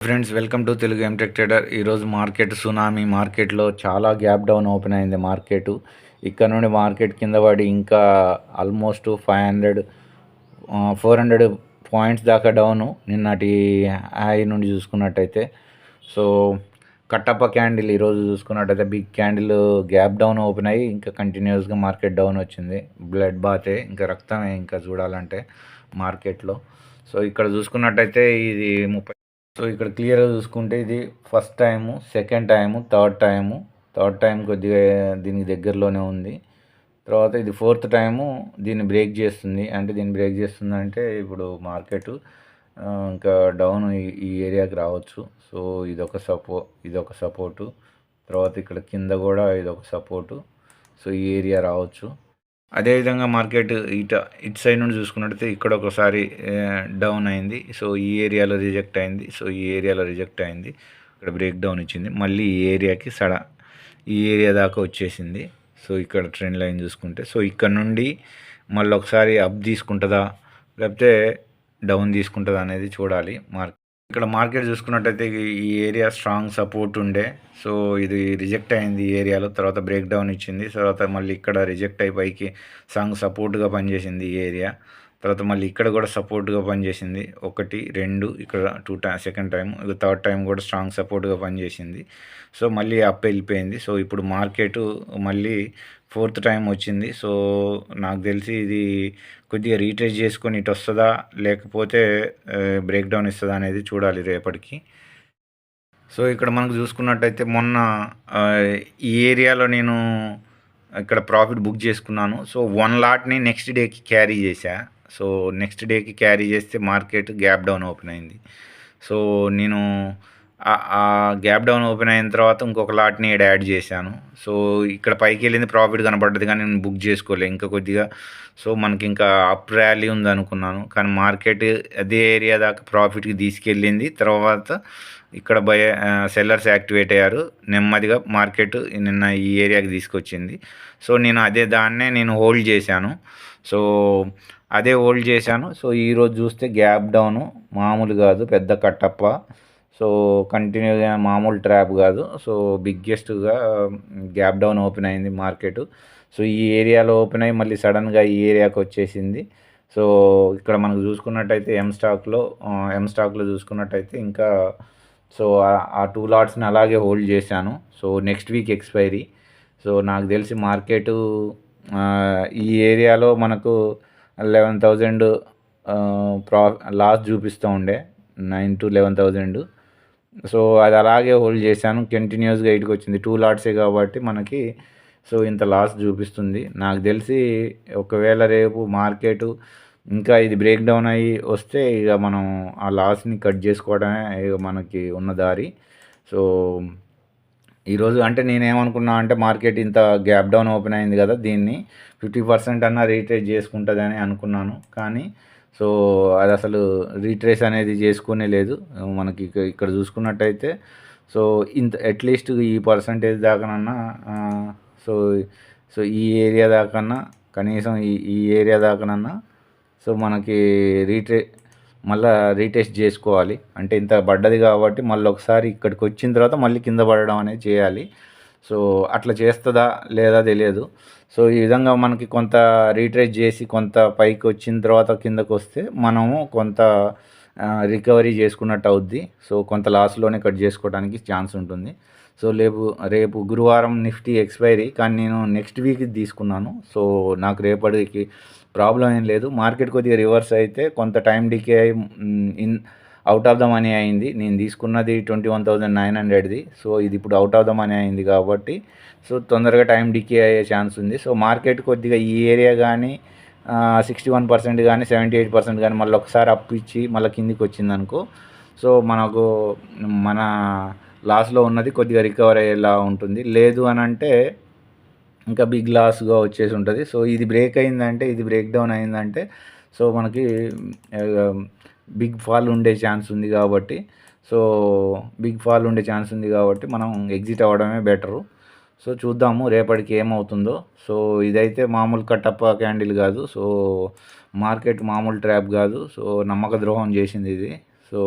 Friends, welcome to Telugu M Tech trader. ఈరోజు market సునామీ. మార్కెట్లో చాలా గ్యాప్ డౌన్ ఓపెన్ అయింది మార్కెట్. ఇక్కడ నుండి మార్కెట్ కింద పడి ఇంకా ఆల్మోస్ట్ 400 పాయింట్స్ దాకా డౌను నిన్నటి హై నుండి చూసుకున్నట్టయితే. సో కట్టప్ప క్యాండిల్ ఈరోజు చూసుకున్నట్టయితే big candle gap down open అయ్యి ఇంకా కంటిన్యూస్గా మార్కెట్ డౌన్ వచ్చింది. బ్లడ్ బాతే, ఇంకా రక్తమే ఇంకా చూడాలంటే మార్కెట్లో. సో ఇక్కడ చూసుకున్నట్టయితే ఇది సో ఇక్కడ క్లియర్గా చూసుకుంటే ఇది first time, second time, third time కొద్దిగా దీనికి దగ్గరలోనే ఉంది. తర్వాత ఇది ఫోర్త్ టైము దీన్ని బ్రేక్ చేస్తుంది. అంటే దీన్ని బ్రేక్ చేస్తుంది అంటే ఇప్పుడు మార్కెట్ ఇంకా డౌన్ ఈ ఏరియాకి రావచ్చు. సో ఇదొక సపోర్టు. తర్వాత ఇక్కడ కింద కూడా ఇదొక సపోర్టు. సో ఈ ఏరియా రావచ్చు. అదేవిధంగా మార్కెట్ ఇటు సైడ్ నుండి చూసుకున్నట్టయితే ఇక్కడ ఒకసారి డౌన్ అయింది. సో ఈ ఏరియాలో రిజెక్ట్ అయింది. ఇక్కడ బ్రేక్ డౌన్ ఇచ్చింది. మళ్ళీ ఈ ఏరియా దాకా వచ్చేసింది. సో ఇక్కడ ట్రెండ్ లైన్ చూసుకుంటే, సో ఇక్కడ నుండి మళ్ళీ ఒకసారి అప్ తీసుకుంటుందా లేకపోతే డౌన్ తీసుకుంటుందా అనేది చూడాలి. ఇక్కడ మార్కెట్ చూసుకున్నట్టయితే ఈ ఏరియా స్ట్రాంగ్ సపోర్ట్ ఉండే. సో ఇది రిజెక్ట్ అయింది ఈ ఏరియాలో. తర్వాత బ్రేక్ డౌన్ ఇచ్చింది. తర్వాత మళ్ళీ ఇక్కడ రిజెక్ట్ అయి పైకి స్ట్రాంగ్ సపోర్ట్గా పనిచేసింది ఈ ఏరియా. తర్వాత మళ్ళీ ఇక్కడ కూడా సపోర్ట్గా పనిచేసింది. 1, 2 ఇక్కడ 2 time, second time, third time కూడా స్ట్రాంగ్ సపోర్ట్గా పనిచేసింది. సో మళ్ళీ అప్ వెళ్ళిపోయింది. సో ఇప్పుడు మార్కెట్ మళ్ళీ ఫోర్త్ టైం వచ్చింది. సో నాకు తెలిసి ఇది కొద్దిగా రీట్రేస్ చేసుకొని ఇటు వస్తుందా లేకపోతే బ్రేక్ డౌన్ ఇస్తుందా అనేది చూడాలి రేపటికి. సో ఇక్కడ మనకు చూసుకున్నట్టయితే మొన్న ఈ ఏరియాలో నేను ఇక్కడ ప్రాఫిట్ బుక్ చేసుకున్నాను. సో 1 లాట్ని నెక్స్ట్ డేకి క్యారీ చేశా. సో నెక్స్ట్ డేకి క్యారీ చేస్తే మార్కెట్ గ్యాప్ డౌన్ ఓపెన్ అయింది. సో నేను ఆ గ్యాప్ డౌన్ ఓపెన్ అయిన తర్వాత ఇంకొక లాట్ని యాడ్ చేశాను. సో ఇక్కడ పైకి వెళ్ళింది, ప్రాఫిట్ కనపడ్డది, కానీ నేను బుక్ చేసుకోలే ఇంకా కొద్దిగా. సో మనకి ఇంకా అప్ ర్యాలీ ఉంది అనుకున్నాను, కానీ మార్కెట్ అదే ఏరియా దాకా ప్రాఫిట్కి తీసుకెళ్ళింది. తర్వాత ఇక్కడ సెల్లర్స్ యాక్టివేట్ అయ్యారు. నెమ్మదిగా మార్కెట్ నిన్న ఈ ఏరియాకి తీసుకొచ్చింది. సో నేను దాన్నే హోల్డ్ చేశాను. సో ఈరోజు చూస్తే గ్యాప్ డౌను మామూలు కాదు, పెద్ద కట్టప్ప. సో కంటిన్యూగా మామూలు ట్రాప్ కాదు. సో బిగ్గెస్ట్గా గ్యాప్ డౌన్ ఓపెన్ అయింది మార్కెట్. సో ఈ ఏరియాలో ఓపెన్ అయ్యి మళ్ళీ సడన్గా ఈ ఏరియాకి వచ్చేసింది. సో ఇక్కడ మనకు చూసుకున్నట్టయితే ఎం స్టాక్లో చూసుకున్నట్టయితే ఇంకా సో ఆ 2 లాట్స్ని అలాగే హోల్డ్ చేశాను. So next week expiry. So నాకు తెలిసి మార్కెట్ ఈ ఏరియాలో మనకు 11,000 లాస్ చూపిస్తూ ఉండే, 9 to 11,000. సో అది అలాగే హోల్డ్ చేశాను. కంటిన్యూస్గా ఇటుకు వచ్చింది. 2 లాట్సే కాబట్టి మనకి సో ఇంత లాస్ చూపిస్తుంది. నాకు తెలిసి ఒకవేళ రేపు మార్కెట్ ఇంకా ఇది బ్రేక్ డౌన్ అయ్యి వస్తే ఇక మనం ఆ లాస్ని కట్ చేసుకోవడమే ఇక మనకి ఉన్న దారి. సో ఈరోజు అంటే నేనేమనుకున్నా అంటే మార్కెట్ ఇంత గ్యాప్ డౌన్ ఓపెన్ అయింది కదా, దీన్ని 50% అన్నా రీట్రేస్ చేసుకుంటుందని అనుకున్నాను. కానీ సో అది అసలు రీట్రేస్ అనేది చేసుకునే లేదు. మనకి ఇక్కడ చూసుకున్నట్టయితే సో ఇంత అట్లీస్ట్ ఈ పర్సంటేజ్ దాకానన్నా సో ఈ ఏరియా దాకన్నా కనీసం ఈ ఏరియా దాకానన్నా సో మనకి మళ్ళీ రీటెస్ట్ చేసుకోవాలి. అంటే ఇంత పడ్డది కాబట్టి మళ్ళీ ఒకసారి ఇక్కడికి వచ్చిన తర్వాత మళ్ళీ కింద పడడం అనేది చేయాలి. సో అట్లా చేస్తుందా లేదా తెలియదు. సో ఈ విధంగా మనకి కొంత రీట్రేస్ చేసి కొంత పైకి వచ్చిన తర్వాత కిందకు వస్తే మనము కొంత రికవరీ చేసుకున్నట్టు అవుద్ది. సో కొంత లాస్లోనే కట్ చేసుకోవడానికి ఛాన్స్ ఉంటుంది. సో రేపు గురువారం నిఫ్టీ ఎక్స్పైరీ, కానీ నేను నెక్స్ట్ వీక్ తీసుకున్నాను. సో నాకు రేపటికి ప్రాబ్లం ఏం లేదు. మార్కెట్ కొద్దిగా రివర్స్ అయితే కొంత time decay out of the money అయింది. నేను తీసుకున్నది 21,900ది. సో ఇది ఇప్పుడు అవుట్ ఆఫ్ ద మనీ అయింది కాబట్టి సో తొందరగా టైం డికే అయ్యే ఛాన్స్ ఉంది. సో మార్కెట్ కొద్దిగా ఈ ఏరియా కానీ 61% కానీ 78% కానీ మళ్ళీ ఒకసారి అప్ ఇచ్చి మళ్ళీ కిందికి వచ్చిందనుకో, సో మన లాస్లో ఉన్నది కొద్దిగా రికవర్ అయ్యేలా ఉంటుంది. లేదు అని అంటే ఇంకా బిగ్ లాస్గా వచ్చేసి ఉంటుంది. సో ఇది బ్రేక్ డౌన్ అయిందంటే సో మనకి బిగ్ ఫాల్ ఉండే ఛాన్స్ ఉంది కాబట్టి మనం ఎగ్జిట్ అవ్వడమే బెటరు. సో చూద్దాము రేపటికి ఏమవుతుందో. సో ఇదైతే మామూలు కట్టప్ప క్యాండిల్ కాదు. సో మార్కెట్ మామూలు ట్రాప్ కాదు. సో నమ్మక ద్రోహం చేసింది ఇది. సో సో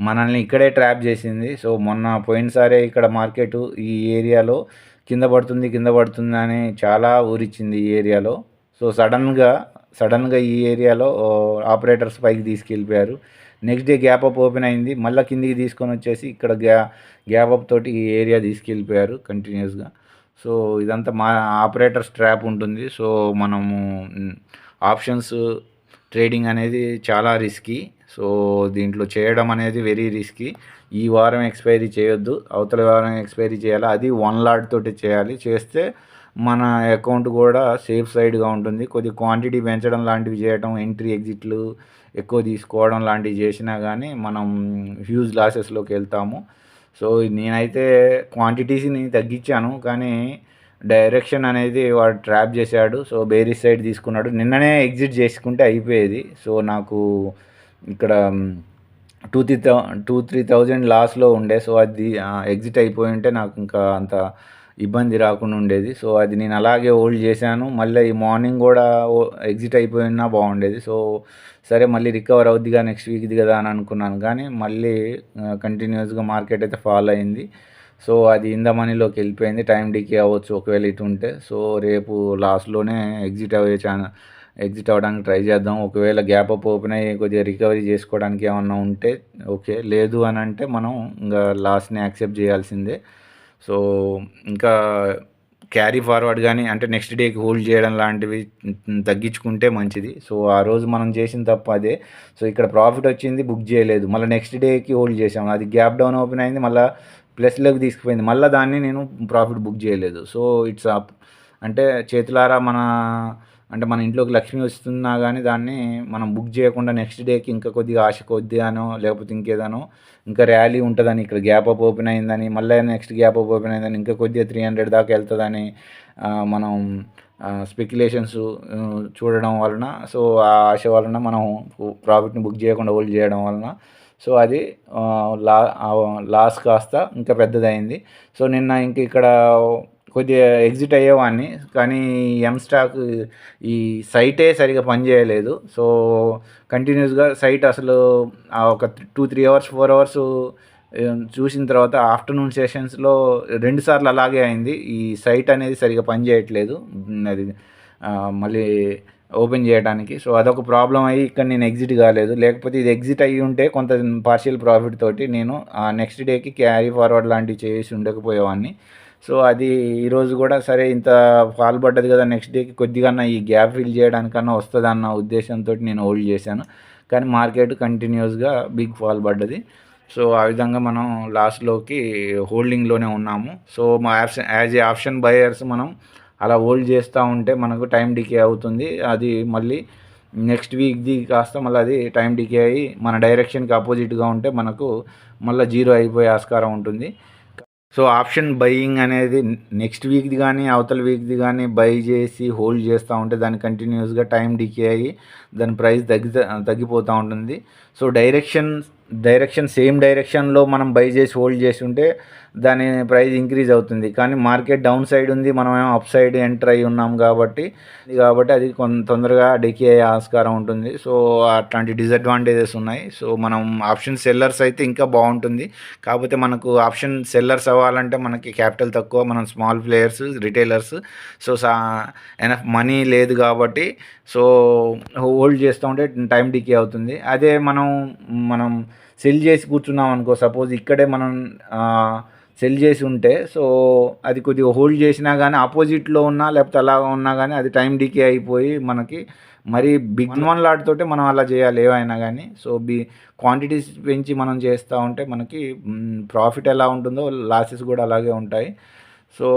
మనల్ని ఇక్కడే ట్రాప్ చేసింది. సో మొన్న పోయినసారే ఇక్కడ మార్కెట్ ఈ ఏరియాలో కింద పడుతుంది అని చాలా ఊరిచ్చింది ఈ ఏరియాలో. సో సడన్గా ఈ ఏరియాలో ఆపరేటర్స్ పైకి తీసుకెళ్ళిపోయారు. Next day gap up open అయింది, మళ్ళీ కిందికి తీసుకొని వచ్చేసి ఇక్కడ గ్యాప్ అప్ తోటి ఈ ఏరియా తీసుకెళ్ళిపోయారు కంటిన్యూస్గా. సో ఇదంతా మా ఆపరేటర్స్ ట్రాప్ ఉంటుంది. సో మనము ఆప్షన్స్ ట్రేడింగ్ అనేది చాలా రిస్కీ. సో దీంట్లో చేయడం అనేది వెరీ రిస్కీ. ఈ వారం ఎక్స్పైరీ చేయొద్దు, అవతల వారం ఎక్స్పైరీ చేయాలి, అది 1 లాట్ తోటి చేయాలి. చేస్తే మన అకౌంట్ కూడా సేఫ్ సైడ్గా ఉంటుంది. కొద్దిగా క్వాంటిటీ పెంచడం లాంటివి చేయడం, ఎంట్రీ ఎగ్జిట్లు ఎక్కువ తీసుకోవడం లాంటివి చేసినా కానీ మనం హ్యూజ్ లాసెస్లోకి వెళ్తాము. సో నేనైతే క్వాంటిటీస్ని తగ్గించాను, కానీ డైరెక్షన్ అనేది వాడు ట్రాప్ చేశాడు. సో బేరీస్ సైడ్ తీసుకున్నాడు. నిన్ననే ఎగ్జిట్ చేసుకుంటే అయిపోయేది. సో నాకు ఇక్కడ 2-3,000 లాస్లో ఉండే. సో అది ఎగ్జిట్ అయిపోయి ఉంటే నాకు ఇంకా అంత ఇబ్బంది రాకుండా ఉండేది. సో అది నేను అలాగే హోల్డ్ చేశాను. మళ్ళీ ఈ మార్నింగ్ కూడా ఎగ్జిట్ అయిపోయినా బాగుండేది. సో సరే మళ్ళీ రికవర్ అవుద్దిగా నెక్స్ట్ వీక్ది కదా అని అనుకున్నాను, కానీ మళ్ళీ కంటిన్యూస్గా మార్కెట్ అయితే ఫాల్ అయింది. సో అది ఇన్ ద మనీలోకి వెళ్ళిపోయింది. టైం డికే అవ్వచ్చు ఒకవేళ ఇటు ఉంటే. సో రేపు లాస్ట్లోనే ఎగ్జిట్ అవ్వడానికి ట్రై చేద్దాం. ఒకవేళ గ్యాప్ అప్ ఓపెన్ అయ్యి కొద్దిగా రికవరీ చేసుకోవడానికి ఏమన్నా ఉంటే ఓకే, లేదు అని అంటే మనం ఇంకా లాస్ని యాక్సెప్ట్ చేయాల్సిందే. సో ఇంకా క్యారీ ఫార్వర్డ్ కానీ అంటే నెక్స్ట్ డేకి హోల్డ్ చేయడం లాంటివి తగ్గించుకుంటే మంచిది. సో ఆ రోజు మనం చేసిన తప్పు అదే. సో ఇక్కడ ప్రాఫిట్ వచ్చింది, బుక్ చేయలేదు, మళ్ళీ నెక్స్ట్ డేకి హోల్డ్ చేసాము, అది గ్యాప్ డౌన్ ఓపెన్ అయింది, మళ్ళీ ప్లస్లోకి తీసుకుపోయింది, మళ్ళీ దాన్ని నేను ప్రాఫిట్ బుక్ చేయలేదు. సో ఇట్స్ అప్ అంటే చేతులారా మన ఇంట్లోకి లక్ష్మి వస్తున్నా కానీ దాన్ని మనం బుక్ చేయకుండా నెక్స్ట్ డేకి ఇంకా కొద్దిగా ఆశ కొద్దిగానో లేకపోతే ఇంకేదానో ఇంకా ర్యాలీ ఉంటుందని, ఇక్కడ గ్యాప్ అప్ ఓపెన్ అయిందని, మళ్ళీ నెక్స్ట్ గ్యాప్ అప్ ఓపెన్ అయిందని, ఇంకా కొద్దిగా 300 దాకా వెళ్తుందని మనం స్పెక్యులేషన్స్ చూడడం వలన, సో ఆ ఆశ వలన మనం ప్రాఫిట్ని బుక్ చేయకుండా హోల్డ్ చేయడం వలన సో అది లాస్ కాస్త ఇంకా పెద్దదైంది. సో నిన్న ఇంక ఇక్కడ కొద్దిగా ఎగ్జిట్ అయ్యేవాడిని, కానీ స్టాక్ ఈ సైటే సరిగా పనిచేయలేదు. సో కంటిన్యూస్గా సైట్ అసలు ఒక 2-3 అవర్స్ 4 అవర్స్ చూసిన తర్వాత ఆఫ్టర్నూన్ సెషన్స్లో 2 సార్లు అలాగే అయింది. ఈ సైట్ అనేది సరిగా పనిచేయట్లేదు, అది మళ్ళీ ఓపెన్ చేయడానికి. సో అదొక ప్రాబ్లం అయ్యి ఇక్కడ నేను ఎగ్జిట్ కాలేదు. లేకపోతే ఇది ఎగ్జిట్ అయ్యి ఉంటే కొంత పార్షియల్ ప్రాఫిట్ తోటి నేను నెక్స్ట్ డేకి క్యారీ ఫార్వర్డ్ లాంటివి చేసి ఉండకపోయేవాడిని. సో అది ఈరోజు కూడా సరే ఇంత ఫాల్ పడ్డది కదా, నెక్స్ట్ డేకి కొద్దిగా ఈ గ్యాప్ ఫిల్ చేయడానికన్నా వస్తుంది అన్న ఉద్దేశంతో నేను హోల్డ్ చేశాను. కానీ మార్కెట్ కంటిన్యూస్గా బిగ్ ఫాల్ పడ్డది. సో ఆ విధంగా మనం లాస్ట్లోకి హోల్డింగ్లోనే ఉన్నాము. So as a option buyers మనం అలా హోల్డ్ చేస్తూ ఉంటే మనకు టైం డికే అవుతుంది. అది మళ్ళీ నెక్స్ట్ వీక్ది కాస్త మళ్ళీ అది టైం డికే అయ్యి మన డైరెక్షన్కి అపోజిట్గా ఉంటే మనకు మళ్ళీ జీరో అయిపోయే ఆస్కారం ఉంటుంది. సో ఆప్షన్ బయింగ్ అనేది నెక్స్ట్ వీక్ది కానీ అవతల వీక్ది కానీ బై చేసి హోల్డ్ చేస్తూ ఉంటే దాన్ని కంటిన్యూస్గా టైం డికే అయ్యి దాని ప్రైస్ తగ్గిపోతూ ఉంటుంది. సో డైరెక్షన్ సేమ్ డైరెక్షన్లో మనం బై చేసి హోల్డ్ చేసి ఉంటే దాని ప్రైస్ ఇంక్రీజ్ అవుతుంది. కానీ మార్కెట్ డౌన్ సైడ్ ఉంది, మనం ఏమో అప్ సైడ్ ఎంటర్ అయి ఉన్నాం కాబట్టి అది తొందరగా డికే అయ్యే ఆస్కారం ఉంటుంది. సో అట్లాంటి డిసడ్వాంటేజెస్ ఉన్నాయి. సో మనం ఆప్షన్ సెల్లర్స్ అయితే ఇంకా బాగుంటుంది. కాకపోతే మనకు ఆప్షన్ సెల్లర్స్ అవ్వాలంటే మనకి క్యాపిటల్ తక్కువ, మనం small players retailers, so enough money లేదు కాబట్టి సో హోల్డ్ చేస్తూ ఉంటే టైం డికే అవుతుంది. అదే మనం సెల్ చేసి కూర్చున్నాం అనుకో, సపోజ్ ఇక్కడే మనం సెల్ చేసి ఉంటే సో అది కొద్దిగా హోల్డ్ చేసినా కానీ ఆపోజిట్లో ఉన్నా లేకపోతే అలాగా ఉన్నా కానీ అది టైం డికే అయిపోయి మనకి మరి బిగ్ వన్ లాట్ తోటే మనం అలా చేయాలి ఏవైనా కానీ. సో క్వాంటిటీస్ పెంచి మనం చేస్తూ ఉంటే మనకి ప్రాఫిట్ ఎలా ఉంటుందో లాసెస్ కూడా అలాగే ఉంటాయి. సో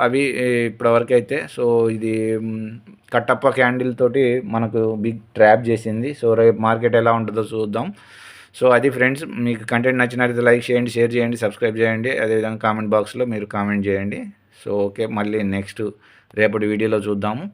అవి ఇప్పటివరకు అయితే సో ఇది కట్టప్ప క్యాండిల్ తోటి మనకు బిగ్ ట్రాప్ చేసింది. సో రేపు మార్కెట్ ఎలా ఉంటుందో చూద్దాం. సో అది ఫ్రెండ్స్, మీకు కంటెంట్ నచ్చినట్లయితే లైక్ చేయండి, షేర్ చేయండి, సబ్స్క్రైబ్ చేయండి, అదేవిధంగా కామెంట్ బాక్స్లో మీరు కామెంట్ చేయండి. సో ఓకే, మళ్ళీ నెక్స్ట్ రేపటి వీడియోలో చూద్దాము.